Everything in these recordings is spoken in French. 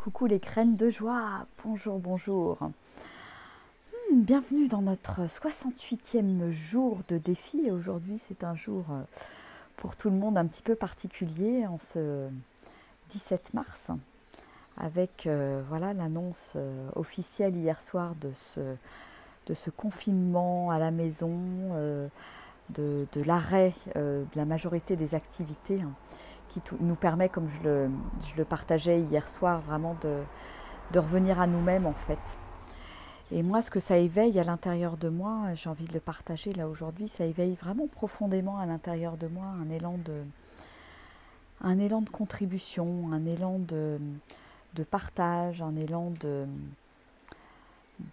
Coucou les graines de joie, bonjour, bonjour. Bienvenue dans notre 68e jour de défi. Et aujourd'hui, c'est un jour pour tout le monde un petit peu particulier en ce 17 mars, avec voilà l'annonce officielle hier soir de ce confinement à la maison, de l'arrêt de la majorité des activités, hein, qui nous permet, comme je le partageais hier soir, vraiment de revenir à nous-mêmes en fait. Et moi, ce que ça éveille à l'intérieur de moi, j'ai envie de le partager là aujourd'hui, ça éveille vraiment profondément à l'intérieur de moi un élan de contribution, un élan de partage, un élan de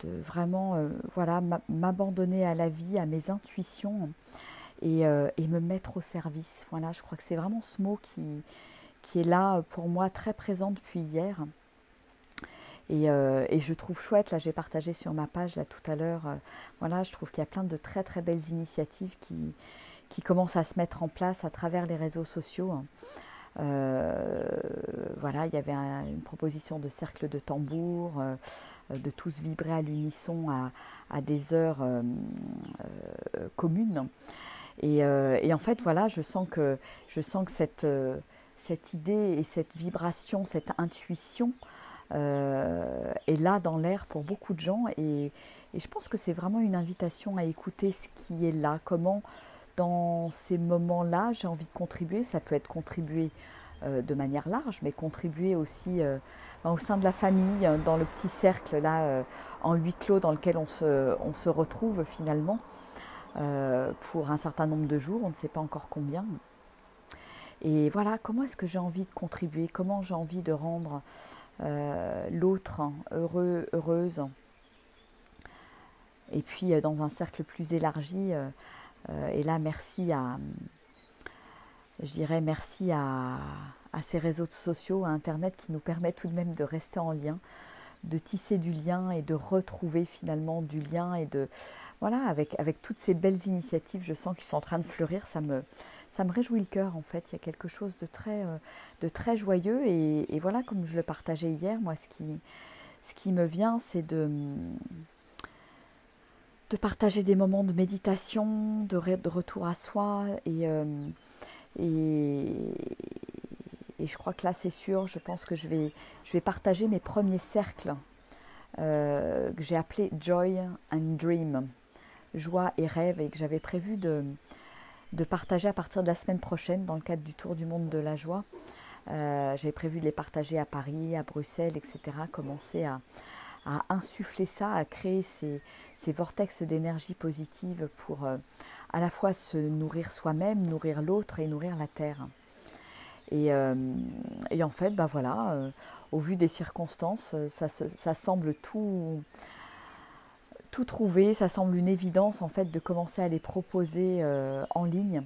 vraiment voilà, m'abandonner à la vie, à mes intuitions et me mettre au service. Voilà, je crois que c'est vraiment ce mot qui est là pour moi, très présent depuis hier. Et je trouve chouette, là j'ai partagé sur ma page là tout à l'heure, voilà, je trouve qu'il y a plein de très très belles initiatives qui commencent à se mettre en place à travers les réseaux sociaux. Voilà, il y avait une proposition de cercle de tambour, de tous vibrer à l'unisson à des heures communes. Et en fait, voilà, je sens que cette idée et cette vibration, cette intuition est là dans l'air pour beaucoup de gens. Et je pense que c'est vraiment une invitation à écouter ce qui est là, comment dans ces moments-là j'ai envie de contribuer. Ça peut être contribuer de manière large, mais contribuer aussi au sein de la famille, dans le petit cercle là, en huis clos dans lequel on se retrouve finalement pour un certain nombre de jours, on ne sait pas encore combien. Et voilà, comment est-ce que j'ai envie de contribuer, comment j'ai envie de rendre l'autre heureux, heureuse. Et puis dans un cercle plus élargi, et là je dirais merci à ces réseaux sociaux, à Internet qui nous permettent tout de même de rester en lien, de tisser du lien et de retrouver finalement du lien et voilà, avec toutes ces belles initiatives, je sens qu'ils sont en train de fleurir, ça me réjouit le cœur en fait. Il y a quelque chose de très joyeux et voilà, comme je le partageais hier, moi ce qui me vient, c'est de partager des moments de méditation, de retour à soi et je crois que là c'est sûr, je pense que je vais partager mes premiers cercles que j'ai appelés Joy and Dream, joie et rêve, et que j'avais prévu de partager à partir de la semaine prochaine dans le cadre du Tour du monde de la joie. J'avais prévu de les partager à Paris, à Bruxelles, etc. Commencer à insuffler ça, à créer ces vortex d'énergie positive pour à la fois se nourrir soi-même, nourrir l'autre et nourrir la terre. Et en fait, ben voilà, au vu des circonstances, ça semble tout trouver, ça semble une évidence en fait de commencer à les proposer en ligne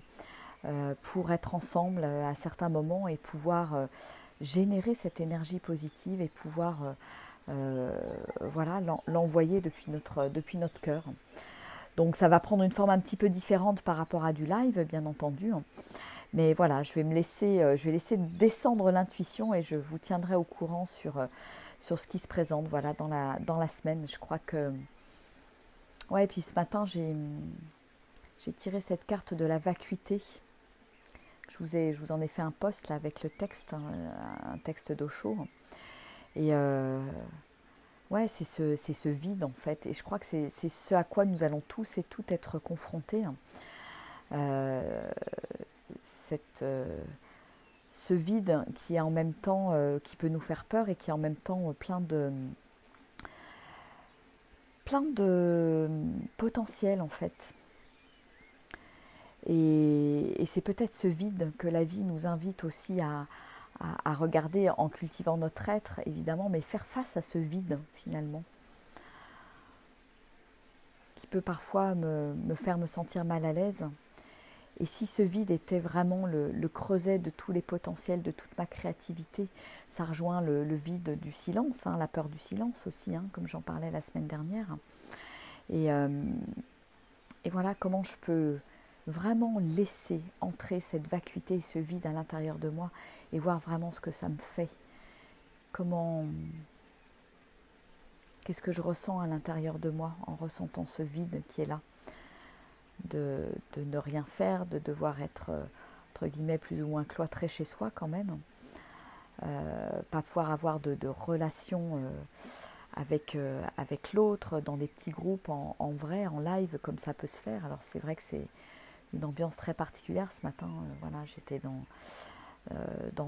pour être ensemble à certains moments et pouvoir générer cette énergie positive et pouvoir voilà, l'envoyer depuis notre cœur. Donc ça va prendre une forme un petit peu différente par rapport à du live, bien entendu. Mais voilà, je vais laisser descendre l'intuition et je vous tiendrai au courant sur ce qui se présente, voilà, dans la semaine. Je crois que... Ouais, et puis ce matin, j'ai tiré cette carte de la vacuité. Je vous en ai fait un post là avec le texte, hein, un texte d'Osho. Et ouais, c'est ce vide en fait. Et je crois que c'est ce à quoi nous allons tous et toutes être confrontés. Ce vide qui est en même temps, qui peut nous faire peur et qui est en même temps plein de potentiel en fait. Et c'est peut-être ce vide que la vie nous invite aussi à regarder en cultivant notre être, évidemment, mais faire face à ce vide, finalement, qui peut parfois me faire me sentir mal à l'aise. Et si ce vide était vraiment le creuset de tous les potentiels, de toute ma créativité, ça rejoint le vide du silence, hein, la peur du silence aussi, hein, comme j'en parlais la semaine dernière. Et voilà comment je peux vraiment laisser entrer cette vacuité et ce vide à l'intérieur de moi et voir vraiment ce que ça me fait. qu'est-ce que je ressens à l'intérieur de moi en ressentant ce vide qui est là, de ne rien faire, de devoir être, entre guillemets, plus ou moins cloîtré chez soi quand même, pas pouvoir avoir de relations avec l'autre, dans des petits groupes, en vrai, en live, comme ça peut se faire. Alors c'est vrai que c'est une ambiance très particulière ce matin. Voilà, j'étais dans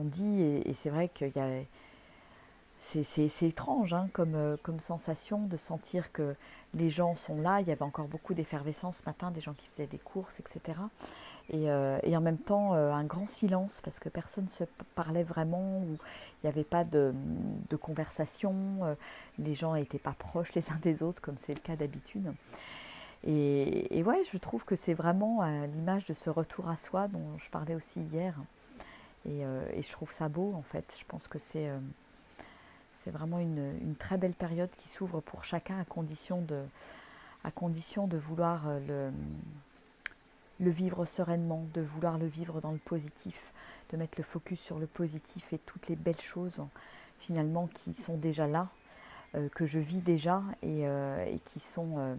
Die et c'est vrai qu'il y a... C'est étrange hein, comme sensation de sentir que les gens sont là. Il y avait encore beaucoup d'effervescence ce matin, des gens qui faisaient des courses, etc. Et en même temps, un grand silence parce que personne ne se parlait vraiment, ou il n'y avait pas de conversation, les gens n'étaient pas proches les uns des autres comme c'est le cas d'habitude. Et ouais, je trouve que c'est vraiment l'image de ce retour à soi dont je parlais aussi hier. Et je trouve ça beau en fait. Je pense que c'est vraiment une très belle période qui s'ouvre pour chacun à condition de vouloir le vivre sereinement, de vouloir le vivre dans le positif, de mettre le focus sur le positif et toutes les belles choses finalement qui sont déjà là, que je vis déjà et qui sont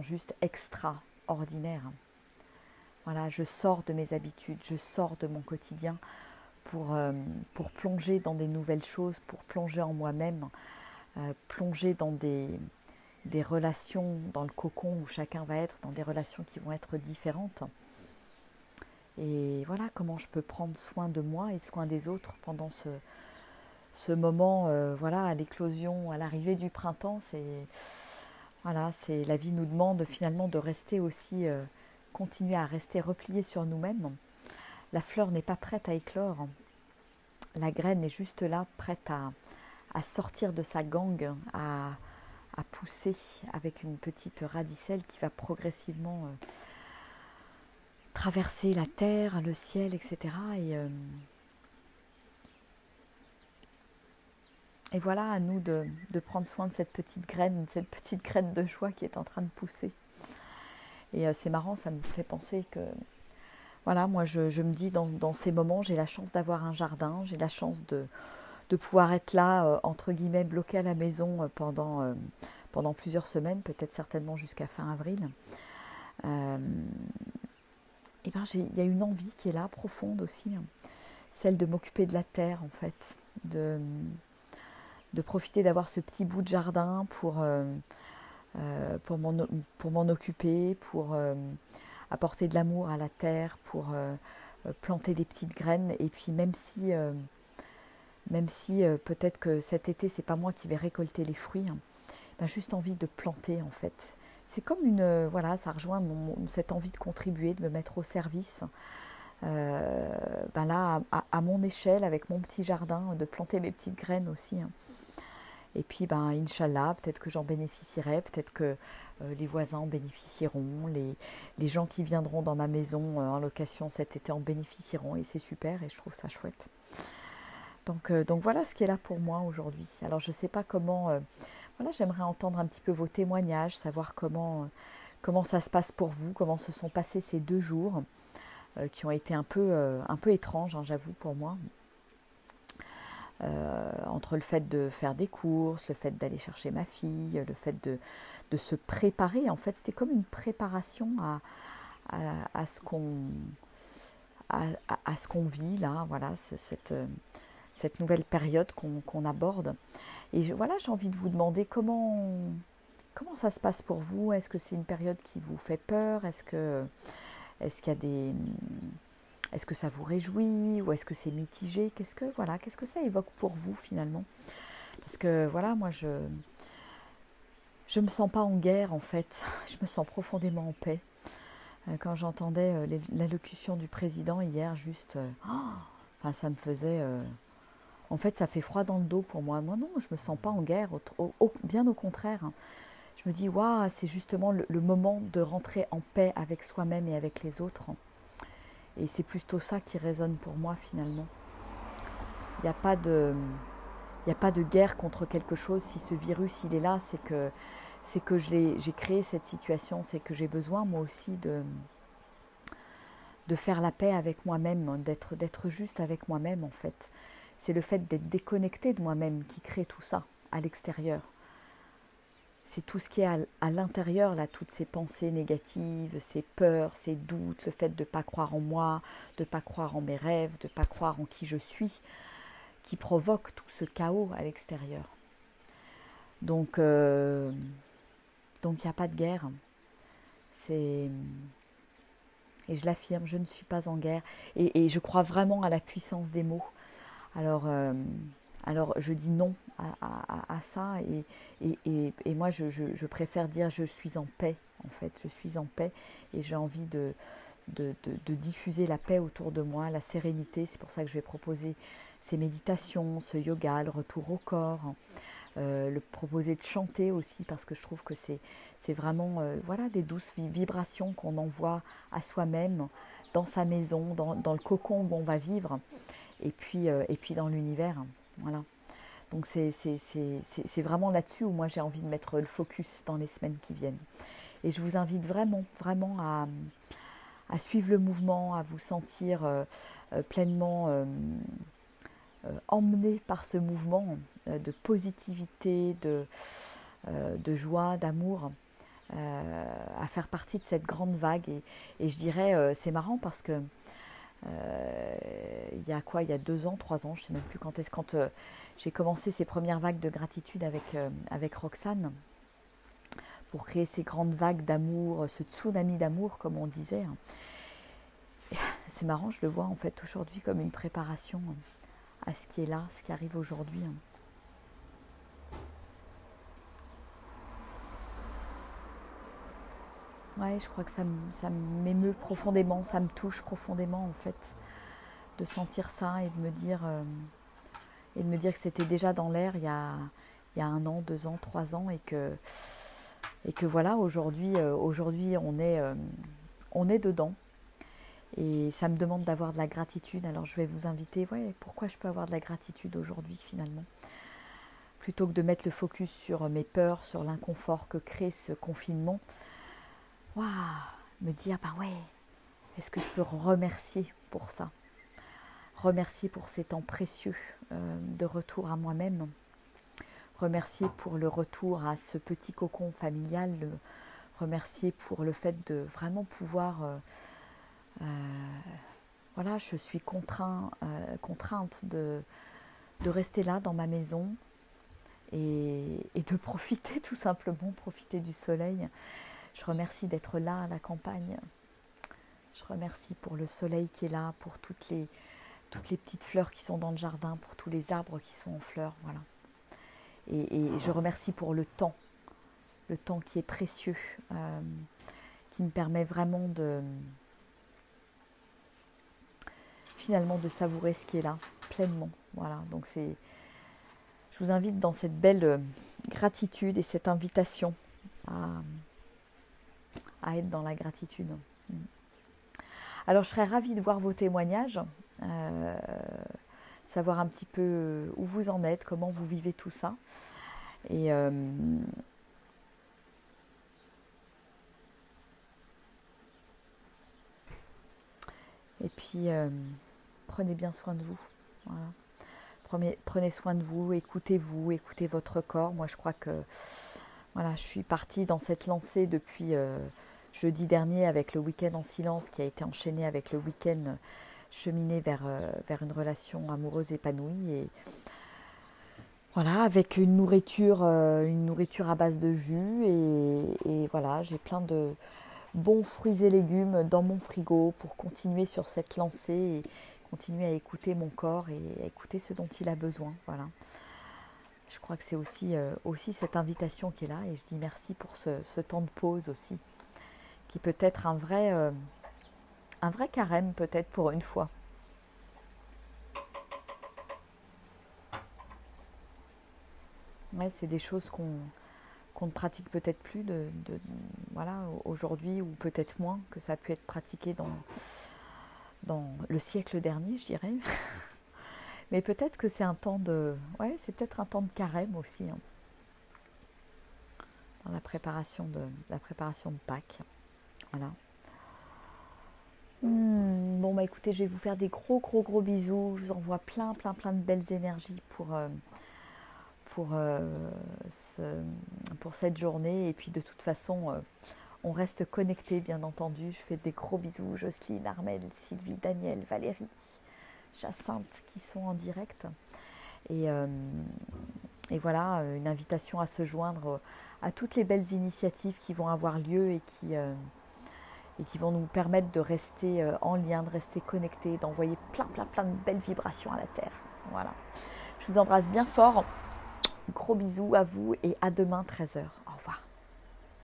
juste extraordinaires. Voilà, je sors de mes habitudes, je sors de mon quotidien pour plonger dans des nouvelles choses, pour plonger en moi-même, plonger dans des relations, dans le cocon où chacun va être, dans des relations qui vont être différentes. Et voilà comment je peux prendre soin de moi et soin des autres pendant ce moment, voilà, à l'éclosion, à l'arrivée du printemps. Voilà, la vie nous demande finalement de rester aussi, continuer à rester repliés sur nous-mêmes. La fleur n'est pas prête à éclore. La graine est juste là, prête à sortir de sa gangue, à pousser avec une petite radicelle qui va progressivement traverser la terre, le ciel, etc. Et voilà, à nous de prendre soin de cette petite graine de joie qui est en train de pousser. Et c'est marrant, ça me fait penser que voilà, moi je me dis dans ces moments, j'ai la chance d'avoir un jardin, j'ai la chance de pouvoir être là, entre guillemets, bloquée à la maison pendant plusieurs semaines, peut-être certainement jusqu'à fin avril. Et ben il y a une envie qui est là, profonde aussi, hein, celle de m'occuper de la terre en fait, de profiter d'avoir ce petit bout de jardin pour m'en occuper, pour apporter de l'amour à la terre, pour planter des petites graines. Et puis même si peut-être que cet été, c'est pas moi qui vais récolter les fruits, hein, ben juste envie de planter en fait. C'est comme voilà, ça rejoint cette envie de contribuer, de me mettre au service. Ben là, à mon échelle, avec mon petit jardin, de planter mes petites graines aussi, hein. Et puis, ben, Inch'Allah, peut-être que j'en bénéficierai, peut-être que les voisins en bénéficieront, les gens qui viendront dans ma maison en location cet été en bénéficieront, et c'est super, et je trouve ça chouette. Donc voilà ce qui est là pour moi aujourd'hui. Alors je ne sais pas comment, voilà, j'aimerais entendre un petit peu vos témoignages, savoir comment ça se passe pour vous, comment se sont passés ces 2 jours qui ont été un peu étranges, hein, j'avoue, pour moi. Entre le fait de faire des courses, le fait d'aller chercher ma fille, le fait de se préparer. En fait, c'était comme une préparation à ce qu'on vit là, voilà, cette nouvelle période qu'on aborde. Et voilà, j'ai envie de vous demander comment ça se passe pour vous. Est-ce que c'est une période qui vous fait peur? Est-ce que ça vous réjouit ou est-ce que c'est mitigé? Qu'est-ce que ça évoque pour vous finalement? Parce que voilà, moi je me sens pas en guerre en fait, je me sens profondément en paix. Quand j'entendais l'allocution du président hier, juste, enfin ça me faisait, en fait ça fait froid dans le dos pour moi. Moi non, je me sens pas en guerre, bien au contraire, hein. Je me dis, waouh, c'est justement le moment de rentrer en paix avec soi-même et avec les autres. Et c'est plutôt ça qui résonne pour moi finalement. Il n'y a pas de guerre contre quelque chose. Si ce virus il est là, c'est que j'ai créé cette situation, c'est que j'ai besoin moi aussi de faire la paix avec moi-même, d'être juste avec moi-même en fait. C'est le fait d'être déconnecté de moi-même qui crée tout ça à l'extérieur. C'est tout ce qui est à l'intérieur, là, toutes ces pensées négatives, ces peurs, ces doutes, le fait de ne pas croire en moi, de ne pas croire en mes rêves, de ne pas croire en qui je suis, qui provoque tout ce chaos à l'extérieur. Donc, il n'y a pas de guerre. Et je l'affirme, je ne suis pas en guerre. Et je crois vraiment à la puissance des mots. Alors je dis non à ça. Et moi, je préfère dire je suis en paix, en fait. Je suis en paix et j'ai envie de diffuser la paix autour de moi, la sérénité. C'est pour ça que je vais proposer ces méditations, ce yoga, le retour au corps. Le proposer de chanter aussi parce que je trouve que c'est vraiment voilà, des douces vibrations qu'on envoie à soi-même dans sa maison, dans le cocon où on va vivre et puis dans l'univers. Voilà. Donc c'est vraiment là-dessus où moi j'ai envie de mettre le focus dans les semaines qui viennent. Et je vous invite vraiment, vraiment à suivre le mouvement, à vous sentir pleinement emmené par ce mouvement de positivité, de joie, d'amour, à faire partie de cette grande vague. Et je dirais, c'est marrant parce que il y a quoi, il y a 2 ans, 3 ans, je ne sais même plus quand est-ce, quand j'ai commencé ces premières vagues de gratitude avec Roxane, pour créer ces grandes vagues d'amour, ce tsunami d'amour, comme on disait. C'est marrant, je le vois en fait aujourd'hui comme une préparation à ce qui est là, ce qui arrive aujourd'hui. Ouais, je crois que ça m'émeut profondément, ça me touche profondément en fait, de sentir ça et de me dire que c'était déjà dans l'air il y a 1 an, 2 ans, 3 ans et que voilà, aujourd'hui on est dedans. Et ça me demande d'avoir de la gratitude. Alors je vais vous inviter, ouais, pourquoi je peux avoir de la gratitude aujourd'hui finalement, plutôt que de mettre le focus sur mes peurs, sur l'inconfort que crée ce confinement. Waouh, me dire, bah ouais, est-ce que je peux remercier pour ça, remercier pour ces temps précieux de retour à moi-même, remercier pour le retour à ce petit cocon familial, remercier pour le fait de vraiment pouvoir voilà, je suis contrainte de rester là dans ma maison et de profiter tout simplement, profiter du soleil. Je remercie d'être là à la campagne. Je remercie pour le soleil qui est là, pour toutes les petites fleurs qui sont dans le jardin, pour tous les arbres qui sont en fleurs. Voilà. Et je remercie pour le temps qui est précieux, qui me permet vraiment finalement de savourer ce qui est là pleinement. Voilà, donc je vous invite dans cette belle gratitude et cette invitation à être dans la gratitude. Alors je serais ravie de voir vos témoignages, savoir un petit peu où vous en êtes, comment vous vivez tout ça. Et puis prenez bien soin de vous. Voilà. Prenez soin de vous, écoutez votre corps. Moi je crois que voilà, je suis partie dans cette lancée depuis jeudi dernier avec le week-end en silence qui a été enchaîné avec le week-end cheminé vers une relation amoureuse épanouie. Et voilà, avec une nourriture à base de jus. Et voilà, j'ai plein de bons fruits et légumes dans mon frigo pour continuer sur cette lancée et continuer à écouter mon corps et à écouter ce dont il a besoin. Voilà. Je crois que c'est aussi cette invitation qui est là et je dis merci pour ce temps de pause aussi, qui peut être un vrai carême peut-être pour une fois. Ouais, c'est des choses qu'on ne pratique peut-être plus voilà, aujourd'hui ou peut-être moins que ça a pu être pratiqué dans le siècle dernier, je dirais. Mais peut-être que c'est un temps c'est peut-être un temps de carême aussi, hein, dans la préparation de Pâques. Voilà. Bon, bah écoutez, je vais vous faire des gros bisous. Je vous envoie plein de belles énergies pour, pour cette journée. Et puis de toute façon, on reste connectés, bien entendu. Je fais des gros bisous. Jocelyne, Armelle, Sylvie, Daniel, Valérie, Jacinthe qui sont en direct. Et, voilà, une invitation à se joindre à toutes les belles initiatives qui vont avoir lieu et qui vont nous permettre de rester en lien, de rester connectés, d'envoyer plein de belles vibrations à la Terre. Voilà. Je vous embrasse bien fort. Gros bisous à vous et à demain 13h.